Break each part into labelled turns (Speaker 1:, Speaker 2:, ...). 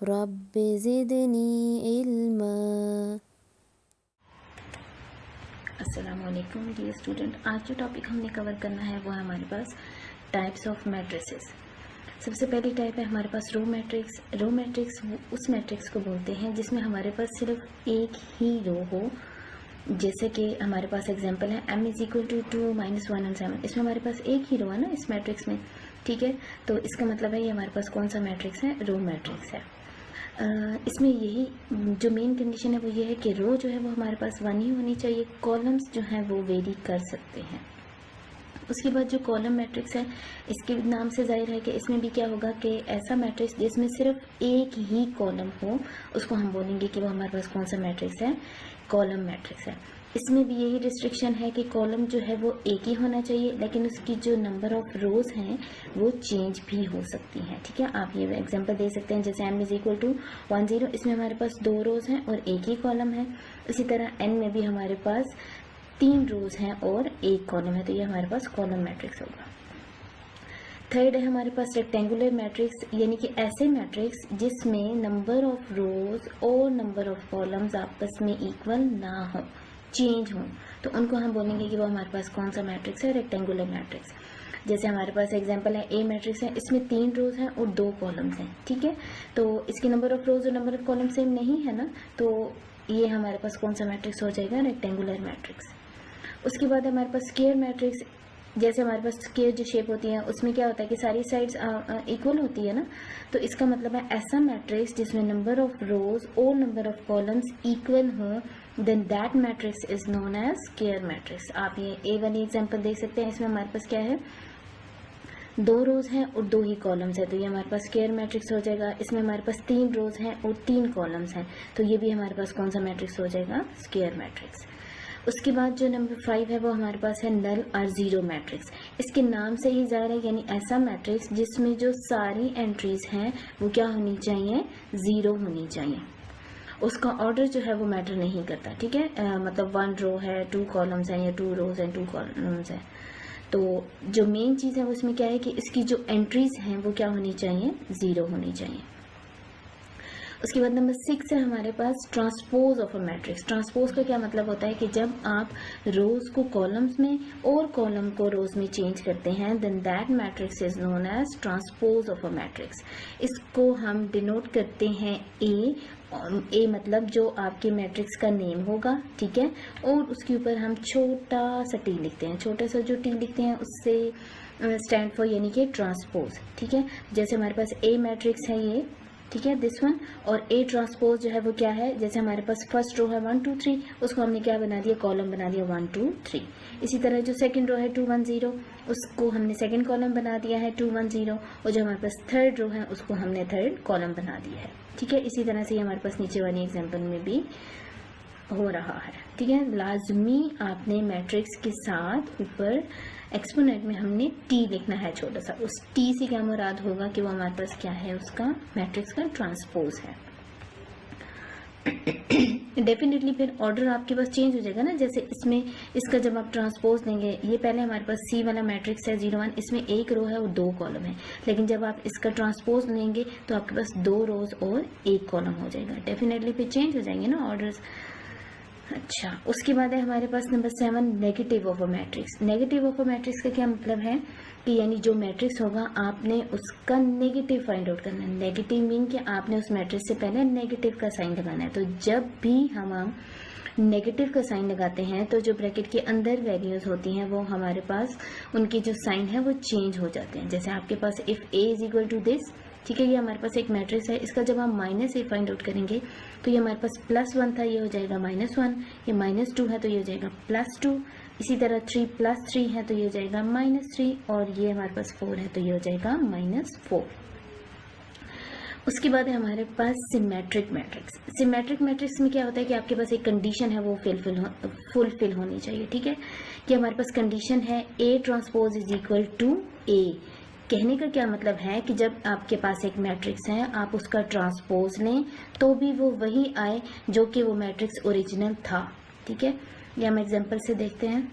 Speaker 1: रब ज़िदनी इल्मा।
Speaker 2: अस्सलामुअलैकुम dear student. आज जो टॉपिक हमने कवर करना है वो है हमारे पास टाइप्स ऑफ मैट्रिसेस। सबसे पहली टाइप है हमारे पास रो मैट्रिक्स। रो मैट्रिक्स उस मैट्रिक्स को बोलते हैं जिसमें हमारे पास सिर्फ एक ही रो हो। जैसे कि हमारे पास एग्जांपल है m इज इक्वल टू 2 -1 और 7। इसमें हमारे पास एक ही रो है ना इस मैट्रिक्स में, ठीक है। तो इसका मतलब है ये हमारे पास कौन सा मैट्रिक्स है, रो मैट्रिक्स है। इसमें यही जो मेन कंडीशन है वो ये है कि रो जो है वो हमारे पास 1 ही होनी चाहिए। कॉलम्स जो हैं वो वेरी कर सकते हैं। उसके बाद जो कॉलम मैट्रिक्स है इसके नाम से जाहिर है कि इसमें भी क्या होगा कि ऐसा मैट्रिक्स जिसमें सिर्फ एक ही कॉलम हो उसको हम बोलेंगे कि वो हमारे पास कौन सा मैट्रिक्स है, कॉलम मैट्रिक्स है। इसमें भी यही रिस्ट्रिक्शन है कि कॉलम जो है वो एक ही होना चाहिए, लेकिन उसकी जो नंबर ऑफ रोज हैं वो चेंज भी हो सकती हैं, ठीक है। आप ये एग्जांपल दे सकते हैं, जैसे m इज इक्वल टू 1 0, इसमें हमारे पास 2 रोज हैं और एक ही कॉलम है। इसी तरह n में भी हमारे पास 3 रोज हैं और एक कॉलम है, तो ये हमारे पास कॉलम मैट्रिक्स होगा। थर्ड है हमारे पास रेक्टेंगुलर मैट्रिक्स, यानी कि ऐसे मैट्रिक्स जिसमें नंबर ऑफ रोज और नंबर ऑफ कॉलम्स आपस में इक्वल ना हो, चेंज हो, तो उनको हम बोलेंगे कि वो हमारे पास कौन सा मैट्रिक्स है, रेक्टेंगुलर मैट्रिक्स। जैसे हमारे पास एग्जांपल है ए मैट्रिक्स है, इसमें 3 रोज हैं और 2 कॉलम्स हैं, ठीक है। तो इसकी नंबर ऑफ रोज और नंबर ऑफ कॉलम सेम नहीं है ना, तो ये हमारे पास कौन सा मैट्रिक्स हो जाएगा, रेक्टेंगुलर मैट्रिक्स। उसके बाद हमारे पास स्क्वायर मैट्रिक्स। जैसे हमारे पास स्क्वायर जो शेप होती है उसमें क्या होता है कि सारी साइड्स इक्वल होती है ना, तो इसका मतलब है ऐसा मैट्रिक्स जिसमें नंबर ऑफ रोज और नंबर ऑफ कॉलम्स इक्वल हो, then that matrix is known as square matrix. आप ये ए वाली एग्जांपल देख सकते हैं। इसमें हमारे पास क्या है, 2 रोज हैं और 2 ही कॉलम्स है, तो ये हमारे पास स्क्वायर मैट्रिक्स हो जाएगा। इसमें हमारे पास 3 रोज हैं और 3 कॉलम्स हैं, तो ये भी हमारे पास कौन सा मैट्रिक्स हो जाएगा, स्क्वायर मैट्रिक्स। उसके बाद जो नंबर 5 है वो हमारे पास है नल और जीरो मैट्रिक्स। इसके नाम से ही जाहिर है, यानी ऐसा मैट्रिक्स जिसमें जो सारी एंट्रीज हैं वो क्या होनी चाहिए, जीरो होनी चाहिए। उसका ऑर्डर जो है वो मैटर नहीं करता, ठीक है। मतलब 1 रो है, 2 कॉलम्स हैं, या 2 रोज हैं 2 कॉलम्स हैं, तो जो मेन चीज़ है वो इसमें क्या है कि इसकी जो एंट्रीज हैं वो क्या होनी चाहिए, जीरो होनी चाहिए। उसके बाद नंबर 6 है हमारे पास transpose of a matrix. Transpose का क्या मतलब होता है कि जब आप रोज को कॉलम्स में और कॉलम को रोज में चेंज करते हैं, then that matrix is known as transpose of a matrix. इसको हम डिनोट करते हैं ए, ए मतलब जो आपके मैट्रिक्स का नेम होगा, ठीक है, और उसके ऊपर हम छोटा सा टी लिखते हैं। छोटा सा जो टी लिखते हैं उससे स्टैंड फॉर यानी कि ट्रांसपोज, ठीक है। जैसे हमारे पास ए मैट्रिक्स है ये, ठीक है, दिस वन, और ए ट्रांसपोज जो है वो क्या है, जैसे हमारे पास फर्स्ट रो है 1 2 3, उसको हमने क्या बना दिया, कॉलम बना दिया 1 2 3। इसी तरह जो सेकंड रो है 2 1 0, उसको हमने सेकंड कॉलम बना दिया है 2 1 0, और जो हमारे पास थर्ड रो है उसको हमने थर्ड कॉलम बना दिया है, ठीक है। इसी तरह से हमारे पास नीचे वाली एग्जाम्पल में भी हो रहा है, ठीक है। लाजमी आपने मैट्रिक्स के साथ ऊपर एक्सपोनेंट में हमने टी लिखना है छोटा सा। उस टी से क्या मुराद होगा कि वो हमारे पास क्या है, उसका मैट्रिक्स का ट्रांसपोज है। डेफिनेटली फिर ऑर्डर आपके पास चेंज हो जाएगा ना। जैसे इसमें इसका जब आप ट्रांसपोज देंगे, ये पहले हमारे पास सी वाला मैट्रिक्स है 0 1, इसमें 1 रो है और 2 कॉलम है, लेकिन जब आप इसका ट्रांसपोज लेंगे तो आपके पास 2 रोज और 1 कॉलम हो जाएगा। डेफिनेटली फिर चेंज हो जाएंगे ना ऑर्डर्स। अच्छा, उसके बाद है हमारे पास number 7 negative of a matrix. Negative of a matrix का क्या मतलब है कि यानी जो मैट्रिक्स होगा आपने उसका नेगेटिव फाइंड आउट करना है। नेगेटिव मीन कि आपने उस मैट्रिक्स से पहले नेगेटिव का साइन लगाना है। तो जब भी हम नेगेटिव का साइन लगाते हैं तो जो ब्रैकेट के अंदर वैल्यूज होती हैं वो हमारे पास उनके जो साइन है वो चेंज हो जाते हैं। जैसे आपके पास if A is equal to this, ठीक है, ये हमारे पास एक मैट्रिक्स है, इसका जब हम माइनस ए फाइंड आउट करेंगे तो ये हमारे पास +1 था, ये हो जाएगा -1, ये -2 है तो ये हो जाएगा +2, इसी तरह 3 + 3 है तो ये हो जाएगा -3, और ये हमारे पास 4 है तो ये हो जाएगा -4। उसके बाद है हमारे पास सिमेट्रिक मैट्रिक्स। सिमेट्रिक मैट्रिक्स में क्या होता है कि आपके पास एक कंडीशन है वो फुलफिल होनी चाहिए, ठीक है, कि हमारे पास कंडीशन है A transpose is equal to A। कहने का क्या मतलब है कि जब आपके पास एक मैट्रिक्स है आप उसका ट्रांसपोज लें तो भी वो वही आए जो कि वो मैट्रिक्स ओरिजिनल था, ठीक है। ये हम एग्जांपल से देखते हैं।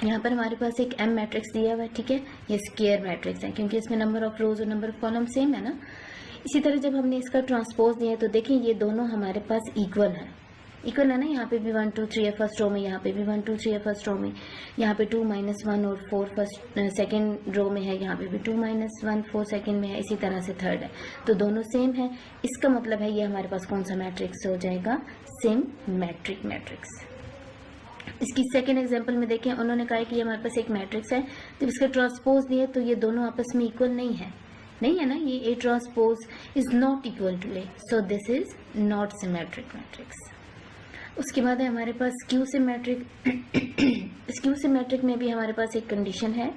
Speaker 2: यहाँ पर हमारे पास एक M मैट्रिक्स दिया हुआ है, ठीक है, ये स्क्वायर मैट्रिक्स है क्योंकि इसमें नंबर ऑफ रोज और नंबर ऑफ कॉलम सेम है ना। इसी तरह जब हमने इसका ट्रांसपोज दिया तो देखें ये दोनों हमारे पास इक्वल है ना। यहाँ पे भी 1 2 3 है फर्स्ट रो में, यहाँ पे भी 1 2 3 है फर्स्ट रो में, यहाँ पे 2 -1 और 4 सेकेंड रो में है, यहाँ पे भी 2 -1 4 सेकेंड में है, इसी तरह से थर्ड है, तो दोनों सेम है। इसका मतलब है ये हमारे पास कौन सा मैट्रिक्स हो जाएगा, सिमेट्रिक मैट्रिक्स। इसकी सेकेंड एग्जांपल में देखें, उन्होंने कहा है कि हमारे पास एक मैट्रिक्स है, जब इसका ट्रांसपोज दिए तो ये दोनों आपस में इक्वल नहीं है ना, ये A transpose is not equal to A, so this is not symmetric matrix. उसके बाद है हमारे पास स्क्यू सिमेट्रिक। स्क्यू सिमेट्रिक में भी हमारे पास एक कंडीशन है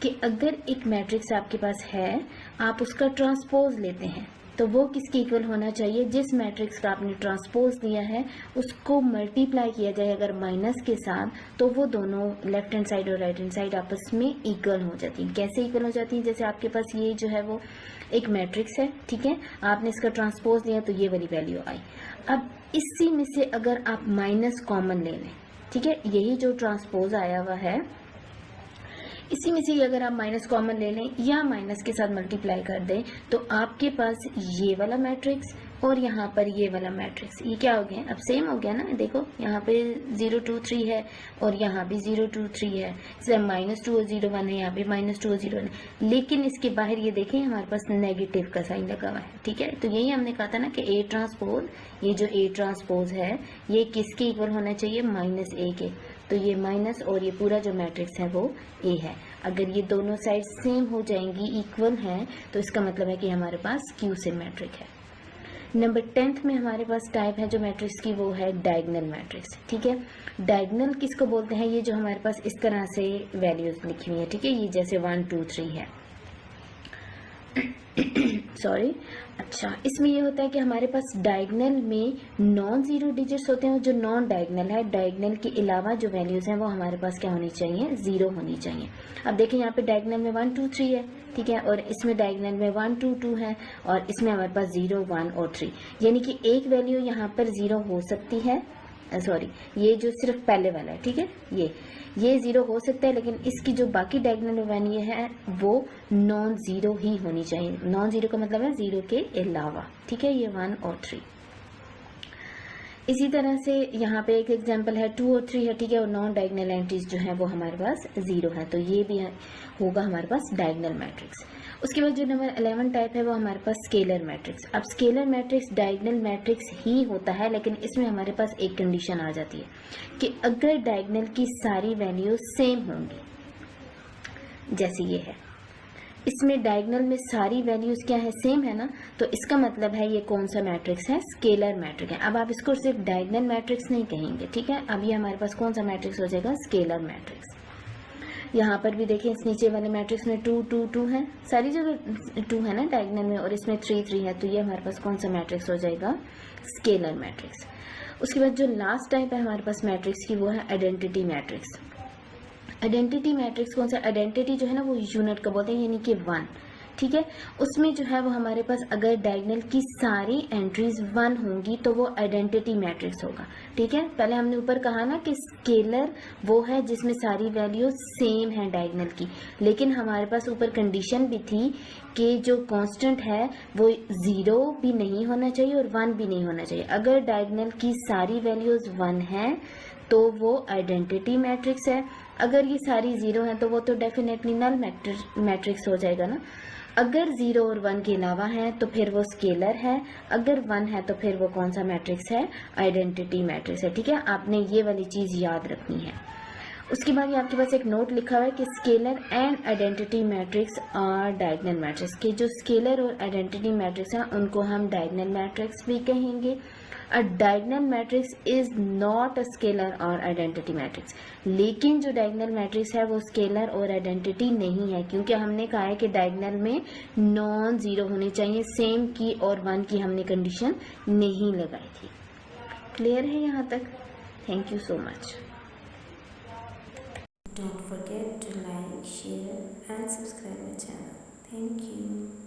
Speaker 2: कि अगर एक मैट्रिक्स आपके पास है, आप उसका ट्रांसपोज लेते हैं तो वो किसके इक्वल होना चाहिए, जिस मैट्रिक्स का आपने ट्रांसपोज दिया है उसको मल्टीप्लाई किया जाए अगर माइनस के साथ, तो वो दोनों लेफ्ट हैंड साइड और राइट हैंड साइड आपस में इक्वल हो जाती हैं। कैसे इक्वल हो जाती हैं, जैसे आपके पास ये जो है वो एक मैट्रिक्स है, ठीक है, आपने इसका ट्रांसपोज दिया तो ये वाली वैल्यू आई। अब इसी में से अगर आप माइनस कॉमन ले लें, ठीक है, यही जो ट्रांसपोज आया हुआ है इसी में से अगर आप माइनस कॉमन ले लें या माइनस के साथ मल्टीप्लाई कर दें तो आपके पास ये वाला मैट्रिक्स और यहाँ पर ये वाला मैट्रिक्स, ये क्या हो गया, अब सेम हो गया ना। देखो यहाँ पे 0 2 3 है और यहाँ भी 0 2 3 है, इसलिए -2 और 0 1 है, यहाँ पे -2 और 0 1 है, लेकिन इसके बाहर ये देखें हमारे पास नेगेटिव का साइन लगा हुआ है, ठीक है। तो यही हमने कहा था ना कि A ट्रांसपोज, ये जो A ट्रांसपोज है ये किसके इक्वल होना चाहिए, -A के, तो ये माइनस और ये पूरा जो मैट्रिक्स है वो A है। अगर ये दोनों साइड सेम हो जाएंगी, इक्वल हैं, तो इसका मतलब है कि हमारे पास क्यू सिमेट्रिक है। नंबर 10th में हमारे पास टाइप है जो मैट्रिक्स की, वो है डायगोनल मैट्रिक्स, ठीक है। डायगोनल किसको बोलते हैं, ये जो हमारे पास इस तरह से वैल्यूज लिखी हुई है, ठीक है, ये जैसे 1 2 3 है सॉरी। अच्छा, इसमें ये होता है कि हमारे पास डायगोनल में नॉन जीरो डिजिट्स होते हैं और जो नॉन डायगोनल है, डायगोनल के अलावा जो वैल्यूज हैं वो हमारे पास क्या होनी चाहिए, 0 होनी चाहिए। अब देखें यहाँ पे डायगोनल में 1 2 3 है, ठीक है, और इसमें डायगोनल में 1 2 2 है और इसमें हमारे पास 0 1 और 3, यानी कि एक वैल्यू यहाँ पर 0 हो सकती है, सॉरी ये जो सिर्फ पहले वाला है, ठीक है, ये 0 हो सकता है, लेकिन इसकी जो बाकी डायगोनल वैल्यू है वो नॉन जीरो ही होनी चाहिए। नॉन जीरो का मतलब है 0 के अलावा, ठीक है, ये 1 और 3। इसी तरह से यहाँ पे एक एग्जांपल है 2 और 3 है, ठीक है, और नॉन डायगोनल एंट्रीज जो है वो हमारे पास 0 है, तो ये भी होगा हमारे पास डायगोनल मैट्रिक्स। उसके बाद जो नंबर 11 टाइप है वो हमारे पास स्केलर मैट्रिक्स। अब स्केलर मैट्रिक्स डायगोनल मैट्रिक्स ही होता है, लेकिन इसमें हमारे पास एक कंडीशन आ जाती है कि अगर डायगोनल की सारी वैल्यू सेम होंगी, जैसे ये है, इसमें डायगोनल में सारी वैल्यूज क्या है, सेम है ना, तो इसका मतलब है ये कौन सा मैट्रिक्स है, स्केलर मैट्रिक्स है। अब आप इसको सिर्फ डायगोनल मैट्रिक्स नहीं कहेंगे, ठीक है, अब ये हमारे पास कौन सा मैट्रिक्स हो जाएगा, स्केलर मैट्रिक्स। यहाँ पर भी देखिए इस नीचे वाले मैट्रिक्स में 2 2 2 है, सारी जगह 2 है ना डायगोनल में, और इसमें 3 3 है, तो ये हमारे पास कौन सा मैट्रिक्स हो जाएगा, स्केलर मैट्रिक्स। उसके बाद जो लास्ट टाइप है हमारे पास मैट्रिक्स की, वो है आइडेंटिटी मैट्रिक्स। आइडेंटिटी मैट्रिक्स कौन सा, आइडेंटिटी जो है ना वो यूनिट का बोलते हैं, यानी कि 1, ठीक है, उसमें जो है वो हमारे पास अगर डायगोनल की सारी एंट्रीज 1 होंगी तो वो आइडेंटिटी मैट्रिक्स होगा, ठीक है। पहले हमने ऊपर कहा ना कि स्केलर वो है जिसमें सारी वैल्यू सेम है डायगोनल की, लेकिन हमारे पास ऊपर कंडीशन भी थी कि जो कांस्टेंट है वो 0 भी नहीं होना चाहिए और 1 भी नहीं होना चाहिए। अगर डायगोनल की सारी वैल्यूज 1 है तो वो आइडेंटिटी मैट्रिक्स है, अगर ये सारी 0 है तो वो तो डेफिनेटली नल मैट्रिक्स हो जाएगा ना। अगर 0 और 1 के अलावा है तो फिर वो स्केलर है, अगर 1 है तो फिर वो कौन सा मैट्रिक्स है, आइडेंटिटी मैट्रिक्स है, ठीक है, आपने ये वाली चीज़ याद रखनी है। उसके बाद ये आपके पास एक नोट लिखा हुआ है कि स्केलर एंड आइडेंटिटी मैट्रिक्स और डायगोनल मैट्रिक्स के जो स्केलर और आइडेंटिटी मैट्रिक्स हैं उनको हम डायगोनल मैट्रिक्स भी कहेंगे, अ diagonal matrix is not a scalar और आइडेंटिटी मैट्रिक्स। लेकिन जो डायगोनल मैट्रिक्स है वो स्केलर और आइडेंटिटी नहीं है, क्योंकि हमने कहा है कि डायगोनल में नॉन जीरो होने चाहिए, सेम की और 1 की हमने कंडीशन नहीं लगाई थी। क्लियर है यहाँ तक? Thank you so much.
Speaker 1: Don't forget to like, share and subscribe my channel. Thank you.